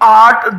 8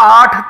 8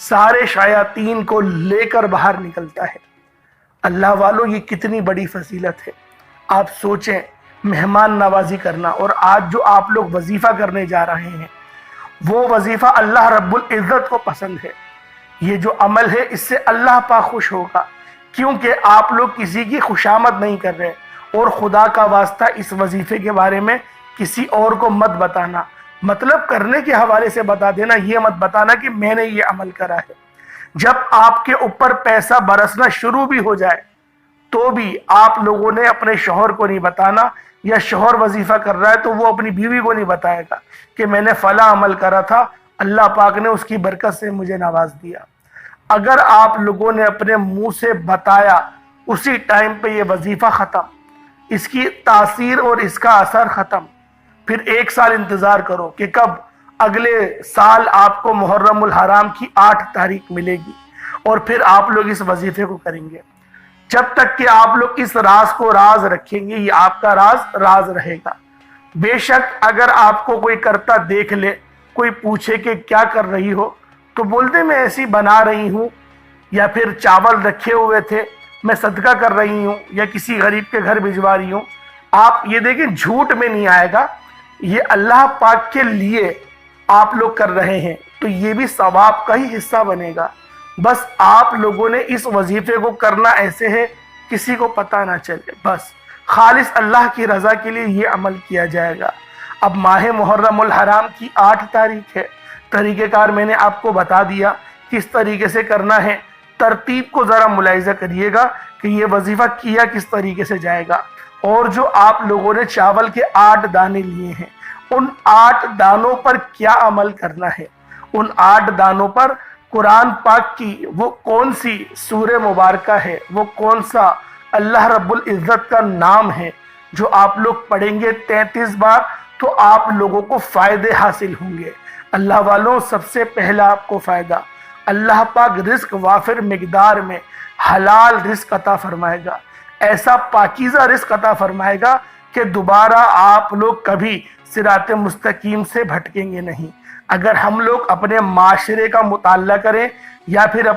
سارے شیاطین کو لے کر باہر نکلتا ہے۔ اللہ والوں، یہ کتنی بڑی فضیلت ہے۔ آپ سوچیں، مہمان نوازی کرنا، اور آج جو آپ لوگ وظیفہ کرنے جا رہے ہیں وہ وظیفہ اللہ رب العزت کو پسند ہے۔ یہ جو عمل ہے اس سے اللہ پاک خوش ہوگا، کیونکہ آپ لوگ کسی کی خوشامد نہیں کر رہے۔ اور خدا کا واسطہ اس وظیفے کے بارے میں کسی اور کو مت بتانا، مطلب کرنے کے حوالے سے بتا دینا، یہ مت بتانا کہ میں نے یہ عمل کرا ہے۔ جب آپ کے اوپر پیسہ برسنا شروع بھی ہو جائے تو بھی آپ لوگوں نے اپنے شوہر کو نہیں بتانا، یا شوہر وظیفہ کر رہا ہے تو وہ اپنی بیوی کو نہیں بتائے گا کہ میں نے فلاں عمل کرا تھا، اللہ پاک نے اس کی برکت سے مجھے نواز دیا۔ اگر آپ لوگوں نے اپنے منہ سے بتایا، اسی ٹائم پہ یہ وظیفہ ختم، اس کی تاثیر اور اس کا اثر ختم۔ پھر 1 سال انتظار کرو کہ کب اگلے سال آپ کو محرم الحرام کی 8 تاریخ ملے گی، اور پھر آپ لوگ اس وظیفے کو کریں گے۔ جب تک کہ آپ لوگ اس راز کو راز رکھیں گے، یہ آپ کا راز راز رہے گا۔ بے شک اگر آپ کو کوئی کرتا دیکھ لے، کوئی پوچھے کہ کیا کر رہی ہو، تو بولتے میں ایسی بنا رہی ہوں، یا پھر چاول رکھے ہوئے تھے میں صدقہ کر رہی ہوں، یا کسی غریب کے گھر بھجوا رہی ہوں۔ آپ یہ دیکھیں، جھوٹ میں نہیں آئے گا، یہ اللہ پاک کے لیے آپ لوگ کر رہے ہیں، تو یہ بھی ثواب کا ہی حصہ بنے گا۔ بس آپ لوگوں نے اس وظیفے کو کرنا ایسے ہے کسی کو پتہ نہ چلے، بس خالص اللہ کی رضا کے لیے یہ عمل کیا جائے گا۔ اب ماہ محرم الحرام کی 8 تاریخ ہے، طریقہ کار میں نے آپ کو بتا دیا کس طریقے سے کرنا ہے۔ ترتیب کو ذرا ملاحظہ کریے گا کہ یہ وظیفہ کیا کس طریقے سے جائے گا۔ اور جو آپ لوگوں نے چاول کے 8 دانے لیے ہیں، ان 8 دانوں پر کیا عمل کرنا ہے؟ ان 8 دانوں پر قرآن پاک کی وہ کون سی سورہ مبارکہ ہے، وہ کون سا اللہ رب العزت کا نام ہے جو آپ لوگ پڑھیں گے 33 بار تو آپ لوگوں کو فائدے حاصل ہوں گے۔ اللہ والوں، سب سے پہلا آپ کو فائدہ، اللہ پاک رزق وافر مقدار میں حلال رزق عطا فرمائے گا، ایسا پاکیزہ رزق عطا فرمائے گا کہ دوبارہ آپ لوگ کبھی صراط مستقیم سے بھٹکیں گے نہیں۔ اگر ہم لوگ اپنے معاشرے کا مطالعہ کریں یا پھر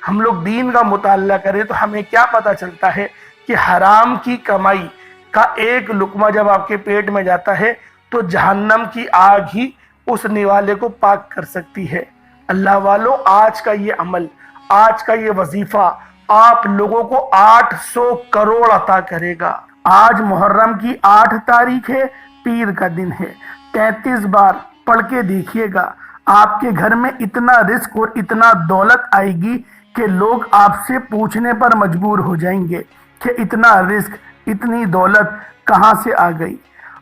ہم لوگ دین کا مطالعہ کریں تو ہمیں کیا پتہ چلتا ہے کہ حرام کی کمائی کا ایک لقمہ جب آپ کے پیٹ میں جاتا ہے تو جہنم کی آگ ہی اس نوالے کو پاک کر سکتی ہے۔ اللہ والوں، آج کا یہ عمل، آج کا یہ وظیفہ آپ لوگوں کو 800 کروڑ عطا کرے گا۔ آج محرم کی 8 تاریخ ہے، پیر کا دن ہے۔ 33 بار پڑھ کے دیکھیے گا، آپ کے گھر میں اتنا رزق اور اتنا دولت آئے گی کہ لوگ آپ سے پوچھنے پر مجبور ہو جائیں گے کہ اتنا رزق، اتنی دولت کہاں سے آ گئی۔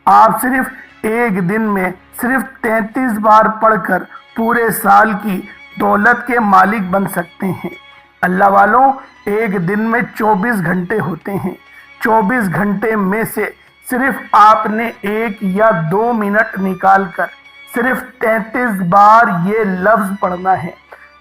آپ صرف ایک دن میں صرف 33 بار پڑھ کر پورے سال کی دولت کے مالک بن سکتے ہیں۔ اللہ والوں، ایک دن میں 24 گھنٹے ہوتے ہیں، 24 گھنٹے میں سے صرف آپ نے 1 یا 2 منٹ نکال کر صرف 33 بار یہ لفظ پڑھنا ہے۔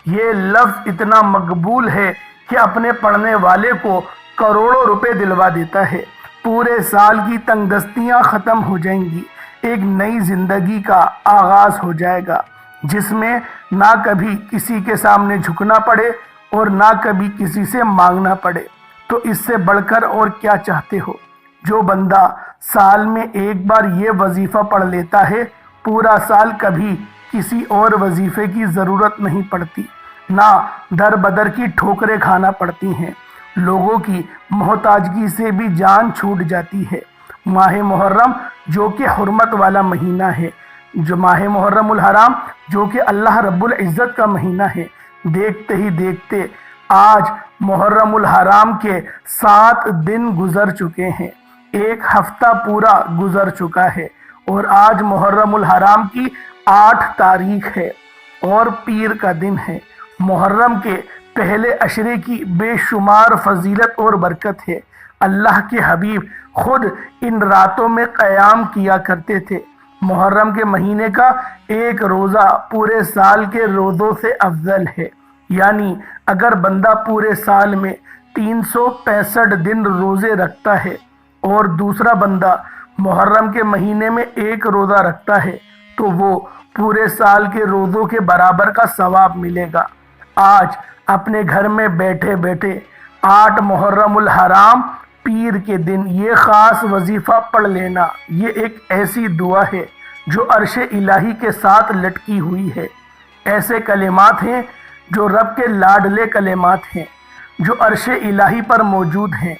یہ لفظ اتنا مقبول ہے کہ اپنے پڑھنے والے کو کروڑوں روپے دلوا دیتا ہے۔ پورے سال کی تنگ دستیاں ختم ہو جائیں گی، ایک نئی زندگی کا آغاز ہو جائے گا جس میں نہ کبھی کسی کے سامنے جھکنا پڑے اور نہ کبھی کسی سے مانگنا پڑے۔ تو اس سے بڑھ کر اور کیا چاہتے ہو؟ جو بندہ سال میں 1 بار یہ وظیفہ پڑھ لیتا ہے، پورا سال کبھی کسی اور وظیفے کی ضرورت نہیں پڑتی، نہ در بدر کی ٹھوکریں کھانا پڑتی ہیں، لوگوں کی محتاجگی سے بھی جان چھوٹ جاتی ہے۔ ماہ محرم جو کہ حرمت والا مہینہ ہے، جو ماہ محرم الحرام جو کہ اللہ رب العزت کا مہینہ ہے، دیکھتے ہی دیکھتے آج محرم الحرام کے 7 دن گزر چکے ہیں، 1 ہفتہ پورا گزر چکا ہے، اور آج محرم الحرام کی 8 تاریخ ہے اور پیر کا دن ہے۔ محرم کے پہلے عشرے کی بے شمار فضیلت اور برکت ہے۔ اللہ کے حبیب خود ان راتوں میں قیام کیا کرتے تھے۔ محرم کے مہینے کا 1 روزہ پورے سال کے روزوں سے افضل ہے، یعنی اگر بندہ پورے سال میں 365 دن روزے رکھتا ہے اور دوسرا بندہ محرم کے مہینے میں 1 روزہ رکھتا ہے تو وہ پورے سال کے روزوں کے برابر کا ثواب ملے گا۔ آج اپنے گھر میں بیٹھے بیٹھے 8 محرم الحرام پیر کے دن یہ خاص وظیفہ پڑھ لینا، یہ ایک ایسی دعا ہے جو عرش الہی کے ساتھ لٹکی ہوئی ہے۔ ایسے کلمات ہیں جو رب کے لاڈلے کلمات ہیں، جو عرش الہی پر موجود ہیں۔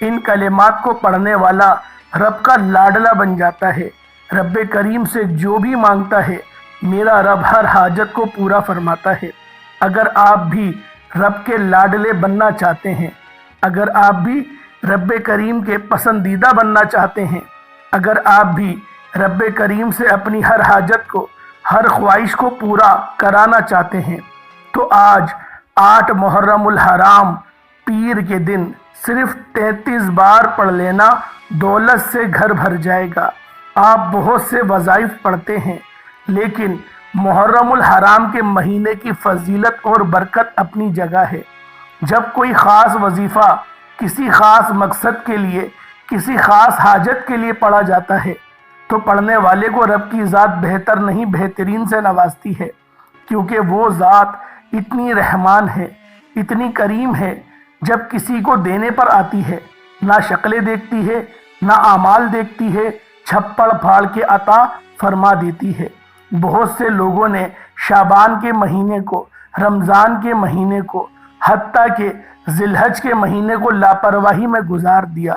ان کلمات کو پڑھنے والا رب کا لاڈلا بن جاتا ہے۔ رب کریم سے جو بھی مانگتا ہے میرا رب ہر حاجت کو پورا فرماتا ہے۔ اگر آپ بھی رب کے لاڈلے بننا چاہتے ہیں، اگر آپ بھی رب کریم کے پسندیدہ بننا چاہتے ہیں، اگر آپ بھی رب کریم سے اپنی ہر حاجت کو، ہر خواہش کو پورا کرانا چاہتے ہیں، تو آج 8 محرم الحرام پیر کے دن صرف 33 بار پڑھ لینا دولت سے گھر بھر جائے گا۔ آپ بہت سے وظائف پڑھتے ہیں، لیکن محرم الحرام کے مہینے کی فضیلت اور برکت اپنی جگہ ہے۔ جب کوئی خاص وظیفہ کسی خاص مقصد کے لیے، کسی خاص حاجت کے لیے پڑھا جاتا ہے تو پڑھنے والے کو رب کی ذات بہتر نہیں بہترین سے نوازتی ہے، کیونکہ وہ ذات اتنی رحمان ہے، اتنی کریم ہے۔ جب کسی کو دینے پر آتی ہے نہ شکلیں دیکھتی ہے، نہ اعمال دیکھتی ہے، چھپڑ پھاڑ کے عطا فرما دیتی ہے۔ بہت سے لوگوں نے شعبان کے مہینے کو، رمضان کے مہینے کو، حتیٰ کہ ذی الحج کے مہینے کو لاپرواہی میں گزار دیا،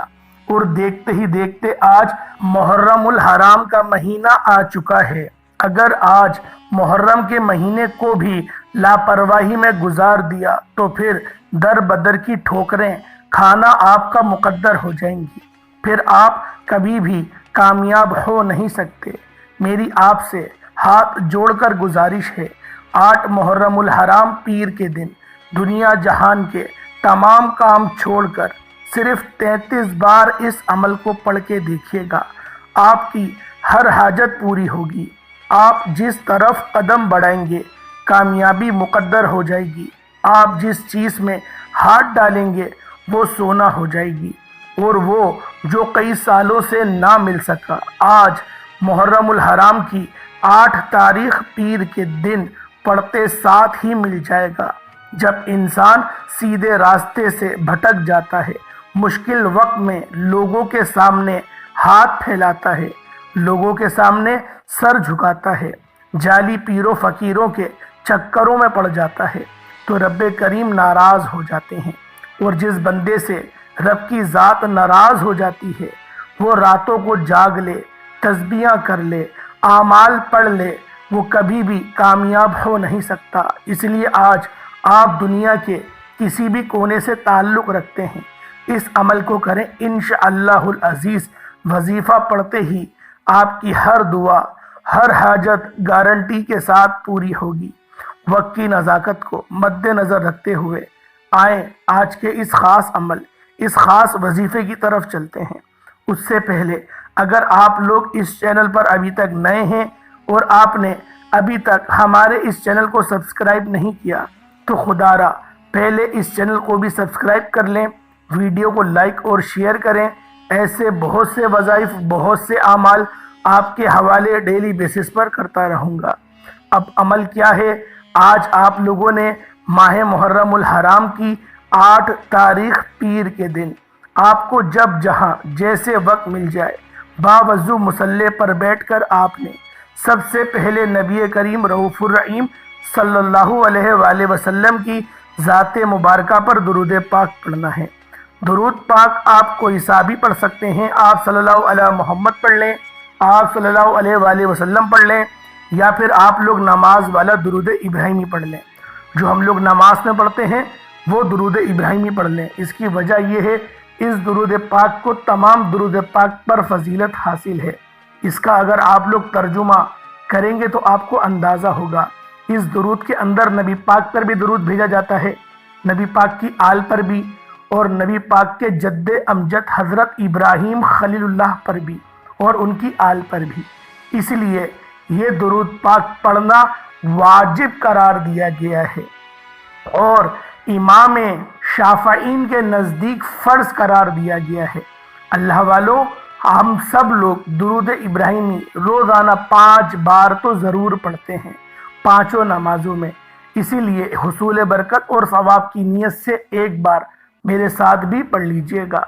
اور دیکھتے ہی دیکھتے آج محرم الحرام کا مہینہ آ چکا ہے۔ اگر آج محرم کے مہینے کو بھی لاپرواہی میں گزار دیا تو پھر در بدر کی ٹھوکریں کھانا آپ کا مقدر ہو جائیں گی، پھر آپ کبھی بھی کامیاب ہو نہیں سکتے۔ میری آپ سے ہاتھ جوڑ کر گزارش ہے، 8 محرم الحرام پیر کے دن دنیا جہان کے تمام کام چھوڑ کر صرف 33 بار اس عمل کو پڑھ کے دیکھیے گا۔ آپ کی ہر حاجت پوری ہوگی۔ آپ جس طرف قدم بڑھائیں گے کامیابی مقدر ہو جائے گی۔ آپ جس چیز میں ہاتھ ڈالیں گے وہ سونا ہو جائے گی، اور وہ جو کئی سالوں سے نہ مل سکا آج محرم الحرام کی 8 تاریخ پیر کے دن پڑھتے ساتھ ہی مل جائے گا۔ جب انسان سیدھے راستے سے بھٹک جاتا ہے، مشکل وقت میں لوگوں کے سامنے ہاتھ پھیلاتا ہے، لوگوں کے سامنے سر جھکاتا ہے، جعلی پیروں فقیروں کے چکروں میں پڑ جاتا ہے، تو رب کریم ناراض ہو جاتے ہیں۔ اور جس بندے سے رب کی ذات ناراض ہو جاتی ہے وہ راتوں کو جاگ لے، تسبیحاں کر لے، اعمال پڑھ لے، وہ کبھی بھی کامیاب ہو نہیں سکتا۔ اس لیے آج آپ دنیا کے کسی بھی کونے سے تعلق رکھتے ہیں، اس عمل کو کریں، انشاءاللہ العزیز وظیفہ پڑھتے ہی آپ کی ہر دعا، ہر حاجت گارنٹی کے ساتھ پوری ہوگی۔ وقت کی نزاکت کو مد نظر رکھتے ہوئے آئیں آج کے اس خاص عمل، اس خاص وظیفے کی طرف چلتے ہیں۔ اس سے پہلے اگر آپ لوگ اس چینل پر ابھی تک نئے ہیں اور آپ نے ابھی تک ہمارے اس چینل کو سبسکرائب نہیں کیا تو خدا را پہلے اس چینل کو بھی سبسکرائب کر لیں، ویڈیو کو لائک اور شیئر کریں۔ ایسے بہت سے وظائف، بہت سے اعمال آپ کے حوالے ڈیلی بیسس پر کرتا رہوں گا۔ اب عمل کیا ہے؟ آج آپ لوگوں نے ماہ محرم الحرام کی 8 تاریخ پیر کے دن آپ کو جب جہاں جیسے وقت مل جائے باوضو مصلی پر بیٹھ کر آپ نے سب سے پہلے نبی کریم رؤوف الرحیم صلی اللہ علیہ وآلہ وسلم کی ذات مبارکہ پر درود پاک پڑھنا ہے۔ درود پاک آپ کوئی سا بھی پڑھ سکتے ہیں، آپ صلی اللہ علیہ محمد پڑھ لیں، آپ صلی اللہ علیہ وآلہ وسلم پڑھ لیں، یا پھر آپ لوگ نماز والا درود ابراہیمی پڑھ لیں۔ جو ہم لوگ نماز میں پڑھتے ہیں وہ درود ابراہیمی پڑھ لیں۔ اس کی وجہ یہ ہے اس درود پاک کو تمام درود پاک پر فضیلت حاصل ہے۔ اس کا اگر آپ لوگ ترجمہ کریں گے تو آپ کو اندازہ ہوگا۔ اس درود کے اندر نبی پاک پر بھی درود بھیجا جاتا ہے، نبی پاک کی آل پر بھی، اور نبی پاک کے جد امجد حضرت ابراہیم خلیل اللہ پر بھی، اور ان کی آل پر بھی۔ اس لیے یہ درود پاک پڑھنا واجب قرار دیا گیا ہے، اور امام شافعین کے نزدیک فرض قرار دیا گیا ہے۔ اللہ والو، ہم سب لوگ درود ابراہیمی روزانہ 5 بار تو ضرور پڑھتے ہیں، 5 نمازوں میں۔ اسی لیے حصول برکت اور ثواب کی نیت سے ایک بار میرے ساتھ بھی پڑھ لیجئے گا۔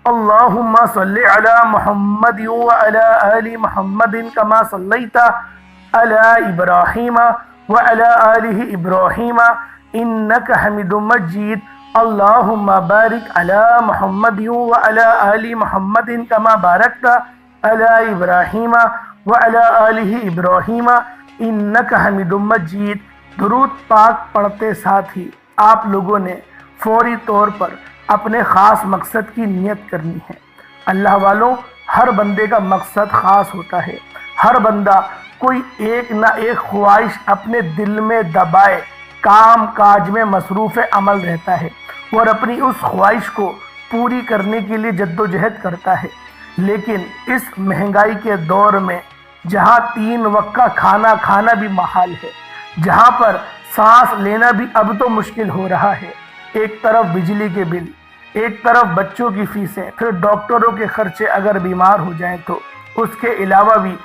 اللہم صلی علی محمد وعلی آل محمد کما صلیت علی ابراہیم وعلی آل ابراہیم انک حمید مجید۔ اللہم بارک علی محمد وعلی آل محمد کما بارکت علی ابراہیم وعلی آل ابراہیم انک حمید مجید۔ درود پاک پڑھتے ساتھ ہی آپ لوگوں نے فوری طور پر اپنے خاص مقصد کی نیت کرنی ہے۔ اللہ والوں، ہر بندے کا مقصد خاص ہوتا ہے۔ ہر بندہ کوئی ایک نہ ایک خواہش اپنے دل میں دبائے کام کاج میں مصروف عمل رہتا ہے اور اپنی اس خواہش کو پوری کرنے کے لیے جدوجہد کرتا ہے۔ لیکن اس مہنگائی کے دور میں جہاں 3 وقت کا کھانا کھانا بھی محال ہے، جہاں پر سانس لینا بھی اب تو مشکل ہو رہا ہے، ایک طرف بجلی کے بل، ایک طرف بچوں کی فیسیں، پھر ڈاکٹروں کے خرچے اگر بیمار ہو جائیں تو اس کے علاوہ بھی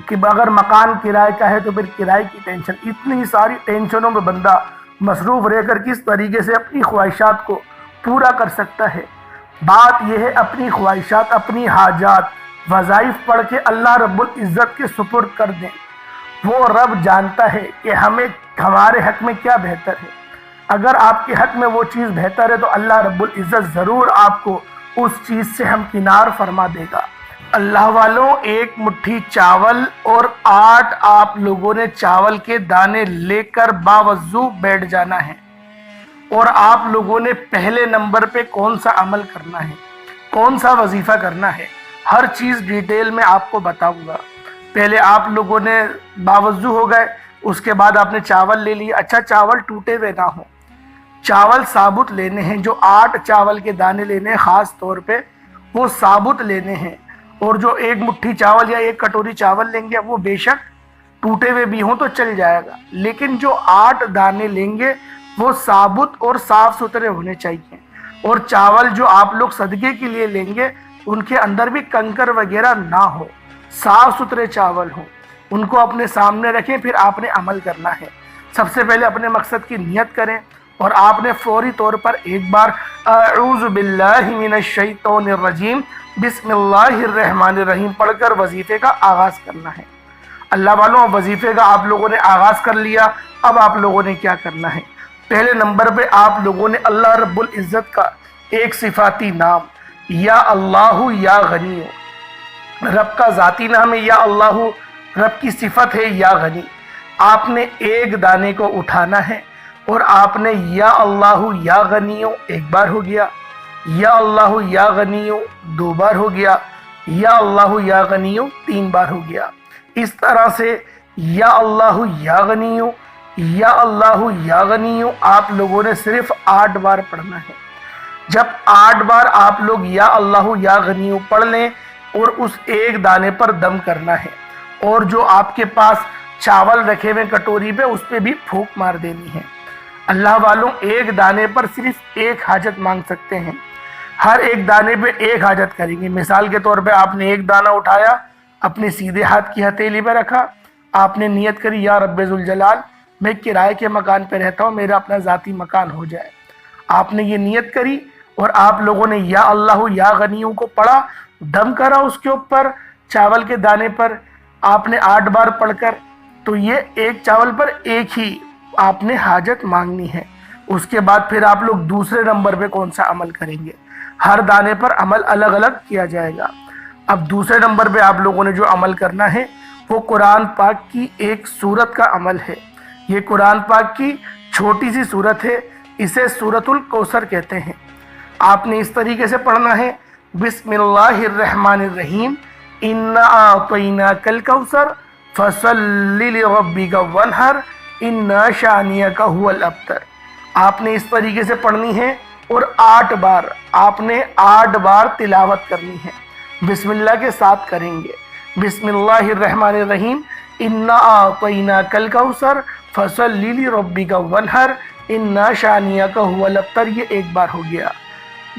کہ اگر مکان کرائے کا ہے تو پھر کرائے کی ٹینشن، اتنی ساری ٹینشنوں میں بندہ مصروف رہ کر کس طریقے سے اپنی خواہشات کو پورا کر سکتا ہے۔ بات یہ ہے اپنی خواہشات، اپنی حاجات، وظائف پڑھ کے اللہ رب العزت کے سپرد کر دیں۔ وہ رب جانتا ہے کہ ہمارے حق میں کیا بہتر ہے۔ اگر آپ کے حق میں وہ چیز بہتر ہے تو اللہ رب العزت ضرور آپ کو اس چیز سے ہمکنار فرما دے گا۔ اللہ والوں، ایک مٹھی چاول اور 8 آپ لوگوں نے چاول کے دانے لے کر باوضو بیٹھ جانا ہے، اور آپ لوگوں نے پہلے نمبر پہ کون سا عمل کرنا ہے، کون سا وظیفہ کرنا ہے، ہر چیز ڈیٹیل میں آپ کو بتاؤں گا۔ پہلے آپ لوگوں نے باوضو ہو گئے، اس کے بعد آپ نے چاول لے لیے۔ اچھا، چاول ٹوٹے ہوئے نہ ہوں، چاول ثابت لینے ہیں۔ جو 8 چاول کے دانے لینے ہیں خاص طور پہ وہ ثابت لینے ہیں، اور جو 1 مٹھی چاول یا 1 کٹوری چاول لیں گے وہ بے شک ٹوٹے ہوئے بھی ہوں تو چل جائے گا، لیکن جو 8 دانے لیں گے وہ ثابت اور صاف ستھرے ہونے چاہیے۔ اور چاول جو آپ لوگ صدقے کے لیے لیں گے ان کے اندر بھی کنکر وغیرہ نہ ہو، صاف ستھرے چاول ہوں، ان کو اپنے سامنے رکھیں۔ پھر آپ نے عمل کرنا ہے۔ سب سے پہلے اپنے مقصد کی نیت کریں، اور آپ نے فوری طور پر ایک بار اعوذ باللہ من الشیطان الرجیم بسم اللہ الرحمن الرحیم پڑھ کر وظیفے کا آغاز کرنا ہے۔ اللہ والوں، وظیفے کا آپ لوگوں نے آغاز کر لیا۔ اب آپ لوگوں نے کیا کرنا ہے؟ پہلے نمبر پہ آپ لوگوں نے اللہ رب العزت کا ایک صفاتی نام یا اللہ یا غنی، رب کا ذاتی نام ہے یا اللہ، رب کی صفت ہے یا غنی، آپ نے ایک دانے کو اٹھانا ہے اور آپ نے یا اللہ یا غنیو 1 بار ہو گیا، یا اللہ یا غنیو 2 بار ہو گیا، یا اللہ یا غنیو 3 بار ہو گیا۔ اس طرح سے یا اللہ یا غنیو، یا اللہ یا غنیو آپ لوگوں نے صرف 8 بار پڑھنا ہے۔ جب 8 بار آپ لوگ یا اللہ یا غنیو پڑھ لیں اور اس ایک دانے پر دم کرنا ہے، اور جو آپ کے پاس چاول رکھے ہوئے کٹوری پہ اس پہ بھی پھونک مار دینی ہے۔ اللہ والوں، ایک دانے پر صرف 1 حاجت مانگ سکتے ہیں، ہر ایک دانے پہ 1 حاجت کریں گے۔ مثال کے طور پہ آپ نے 1 دانہ اٹھایا، اپنے سیدھے ہاتھ کی ہتھیلی پہ رکھا، آپ نے نیت کری یا رب ذوالجلال میں کرائے کے مکان پہ رہتا ہوں، میرا اپنا ذاتی مکان ہو جائے۔ آپ نے یہ نیت کری اور آپ لوگوں نے یا اللہ یا غنیوں کو پڑھا، دم کرا اس کے اوپر چاول کے دانے پر، آپ نے 8 بار پڑھ کر، تو یہ ایک چاول پر 1 ہی آپ نے حاجت مانگنی ہے۔ اس کے بعد پھر آپ لوگ دوسرے نمبر پہ کون سا عمل کریں گے؟ ہر دانے پر عمل الگ الگ کیا جائے گا۔ اب دوسرے نمبر پہ آپ لوگوں نے جو عمل کرنا ہے وہ قرآن پاک کی ایک سورت کا عمل ہے۔ یہ قرآن پاک کی چھوٹی سی سورت ہے، اسے سورۃ الکوثر کہتے ہیں۔ آپ نے اس طریقے سے پڑھنا ہے، بسم اللہ الرحمن الرحیم انا اعطیناک الکوثر فصل لربک وانحر ان شانئک هو الابتر۔ آپ نے اس طریقے سے پڑھنی ہے اور 8 بار آپ نے 8 بار تلاوت کرنی ہے۔ بسم اللہ کے ساتھ کریں گے، بسم اللہ الرحمن الرحیم انا اعطیناک الکوثر فصل لربک وانحر ان شانئک هو الابتر، یہ 1 بار ہو گیا۔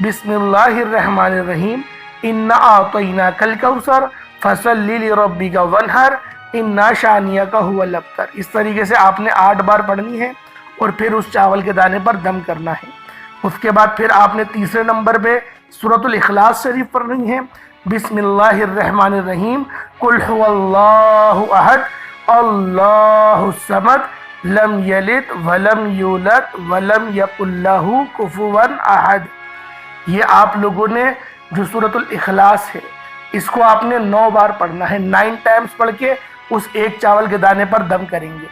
بسم اللہ الرحمن الرحیم انا اعطیناک الکوثر فصل لربک وانحر ان شانئک هو الابتر۔ اس طریقے سے آپ نے 8 بار پڑھنی ہے اور پھر اس چاول کے دانے پر دم کرنا ہے۔ اس کے بعد پھر آپ نے تیسرے نمبر پہ سورۃ الاخلاص شریف پڑھنی ہے۔ بسم اللہ الرحمن الرحیم، قل هو اللہ احد اللہ الصمد لم یلد ولم یولد ولم یکن لہ کفوا احد۔ یہ آپ لوگوں نے جو سورۃ الاخلاص ہے اس کو آپ نے 9 بار پڑھنا ہے۔ 9 ٹائمز پڑھ کے اس ایک چاول کے دانے پر دم کریں گے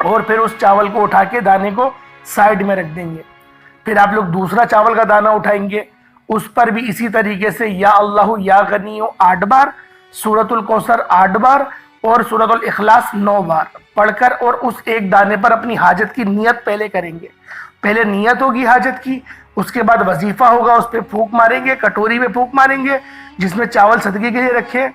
اور پھر اس چاول کو اٹھا کے دانے کو سائیڈ میں رکھ دیں گے۔ پھر آپ لوگ دوسرا چاول کا دانہ اٹھائیں گے، اس پر بھی اسی طریقے سے یا اللہ یا غنیو 8 بار، سورۃ الکوثر 8 بار اور سورۃ الاخلاص 9 بار پڑھ کر اور اس ایک دانے پر اپنی حاجت کی نیت پہلے کریں گے۔ پہلے نیت ہوگی حاجت کی، اس کے بعد وظیفہ ہوگا، اس پہ پھونک ماریں گے، کٹوری پہ پھونک ماریں گے جس میں چاول صدقے کے لیے رکھے،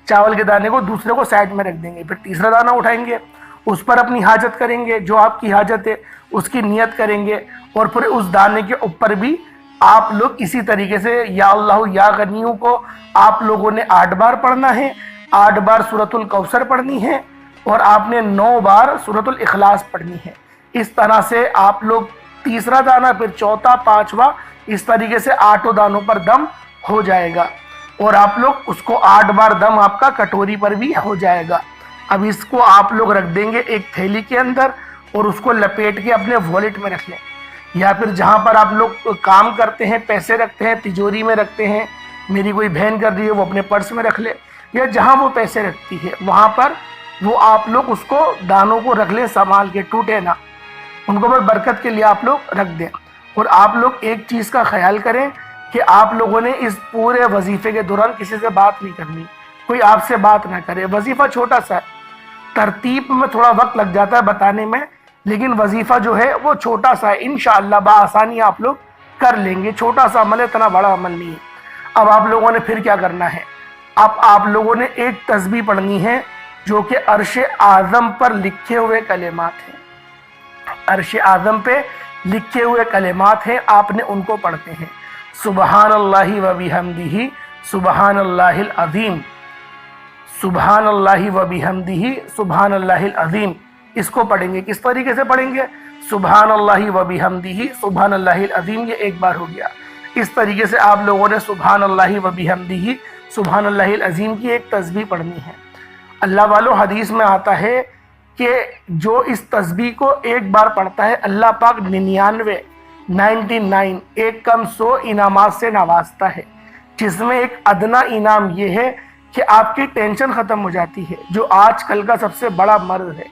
چاول کے دانے کو دوسرے کو سائیڈ میں رکھ دیں گے۔ پھر تیسرا دانہ اٹھائیں گے، اس پر اپنی حاجت کریں گے، جو آپ کی حاجت ہے اس کی نیت کریں گے اور پھر اس دانے کے اوپر بھی آپ لوگ اسی طریقے سے یا اللہ یا غنیو کو آپ لوگوں نے 8 بار پڑھنا ہے، 8 بار سورۃ الکوثر پڑھنی ہے اور آپ نے 9 بار سورۃ الاخلاص پڑھنی ہے۔ اس طرح سے آپ لوگ تیسرا دانہ، پھر چوتھا، 5واں، اس طریقے سے 8 دانوں پر دم ہو جائے گا اور آپ لوگ اس کو 8 بار دم آپ کا کٹوری پر بھی ہو جائے گا۔ اب اس کو آپ لوگ رکھ دیں گے ایک تھیلی کے اندر اور اس کو لپیٹ کے اپنے والیٹ میں رکھ لیں، یا پھر جہاں پر آپ لوگ کام کرتے ہیں، پیسے رکھتے ہیں، تجوری میں رکھتے ہیں، میری کوئی بہن کر رہی ہے وہ اپنے پرس میں رکھ لے، یا جہاں وہ پیسے رکھتی ہے وہاں پر وہ آپ لوگ اس کو دانوں کو رکھ لیں سنبھال کے، ٹوٹے نہ، ان کو بس برکت کے لیے آپ لوگ رکھ دیں۔ اور آپ لوگ ایک چیز کا خیال کریں کہ آپ لوگوں نے اس پورے وظیفے کے دوران کسی سے بات نہیں کرنی، کوئی آپ سے بات نہ کرے۔ وظیفہ چھوٹا سا ہے، ترتیب میں تھوڑا وقت لگ جاتا ہے بتانے میں، لیکن وظیفہ جو ہے وہ چھوٹا سا ہے، انشاءاللہ بآسانی آپ لوگ کر لیں گے۔ چھوٹا سا عمل ہے، اتنا بڑا عمل نہیں ہے۔ اب آپ لوگوں نے پھر کیا کرنا ہے، اب آپ لوگوں نے ایک تسبیح پڑھنی ہے جو کہ عرش اعظم پر لکھے ہوئے کلمات ہیں، عرش اعظم پہ لکھے ہوئے کلمات ہیں، آپ نے ان کو پڑھتے ہیں۔ سبحان اللہ و بحمدہ سبحان اللہ العظیم، سبحان اللہ و بحمدہ سبحان اللہ العظیم، اس کو پڑھیں گے۔ کس طریقے سے پڑھیں گے؟ سبحان اللہ و بحمدہ سبحان اللہ العظیم، یہ ایک بار ہو گیا۔ اس طریقے سے آپ لوگوں نے سبحان اللہ و بحمدہ سبحان اللہ العظیم کی ایک تسبیح پڑھنی ہے۔ اللہ والو، حدیث میں آتا ہے کہ جو اس تسبیح کو ایک بار پڑھتا ہے اللہ پاک 99 ایک کم 100 انعامات سے نوازتا ہے، جس میں ایک ادنا انعام یہ ہے کہ آپ کی ٹینشن ختم ہو جاتی ہے، جو آج کل کا سب سے بڑا مرض ہے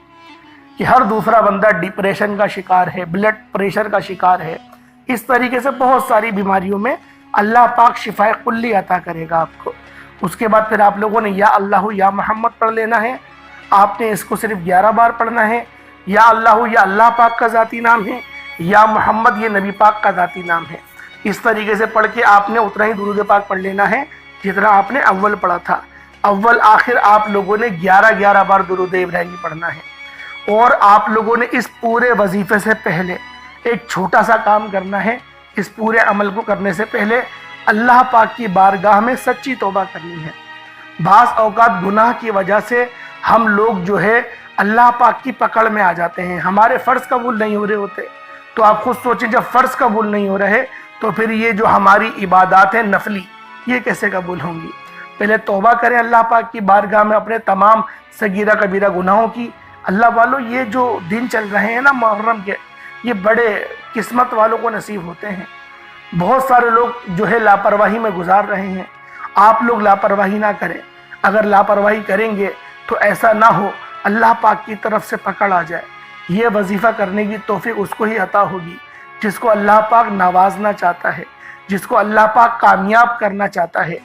کہ ہر دوسرا بندہ ڈپریشن کا شکار ہے، بلڈ پریشر کا شکار ہے، اس طریقے سے بہت ساری بیماریوں میں اللہ پاک شفائے کلی عطا کرے گا آپ کو۔ اس کے بعد پھر آپ لوگوں نے یا اللہ یا محمد پڑھ لینا ہے، آپ نے اس کو صرف 11 بار پڑھنا ہے۔ یا اللہ پاک کا ذاتی نام ہے، یا محمد یہ نبی پاک کا ذاتی نام ہے۔ اس طریقے سے پڑھ کے آپ نے اتنا ہی درود پاک پڑھ لینا ہے جتنا آپ نے اول پڑھا تھا۔ اول آخر آپ لوگوں نے 11 بار درود ابراہیمی پڑھنا ہے۔ اور آپ لوگوں نے اس پورے وظیفے سے پہلے ایک چھوٹا سا کام کرنا ہے۔ اس پورے عمل کو کرنے سے پہلے اللہ پاک کی بارگاہ میں سچی توبہ کرنی ہے۔ بعض اوقات گناہ کی وجہ سے ہم لوگ جو ہے اللہ پاک کی پکڑ میں آ جاتے ہیں، ہمارے فرض قبول نہیں ہو رہے ہوتے۔ تو آپ خود سوچیں، جب فرض قبول نہیں ہو رہے تو پھر یہ جو ہماری عبادات ہیں نفلی، یہ کیسے قبول ہوں گی؟ پہلے توبہ کریں اللہ پاک کی بارگاہ میں اپنے تمام صغیرہ کبیرہ گناہوں کی۔ اللہ والوں، یہ جو دن چل رہے ہیں نا محرم کے، یہ بڑے قسمت والوں کو نصیب ہوتے ہیں۔ بہت سارے لوگ جو ہے لاپرواہی میں گزار رہے ہیں۔ آپ لوگ لاپرواہی نہ کریں، اگر لاپرواہی کریں گے تو ایسا نہ ہو اللہ پاک کی طرف سے پکڑ آ جائے۔ یہ وظیفہ کرنے کی توفیق اس کو ہی عطا ہوگی جس کو اللہ پاک نوازنا چاہتا ہے، جس کو اللہ پاک کامیاب کرنا چاہتا ہے۔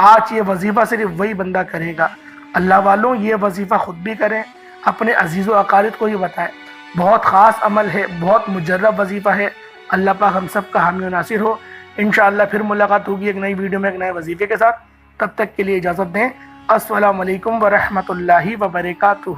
آج یہ وظیفہ صرف وہی بندہ کرے گا۔ اللہ والوں، یہ وظیفہ خود بھی کریں، اپنے عزیز و اقارب کو ہی بتائیں۔ بہت خاص عمل ہے، بہت مجرب وظیفہ ہے۔ اللہ پاک ہم سب کا حامی و ناصر ہو۔ انشاءاللہ پھر ملاقات ہوگی ایک نئی ویڈیو میں ایک نئے وظیفے کے ساتھ۔ تب تک کے لیے اجازت دیں۔ السلام علیکم ورحمۃ اللہ وبرکاتہ۔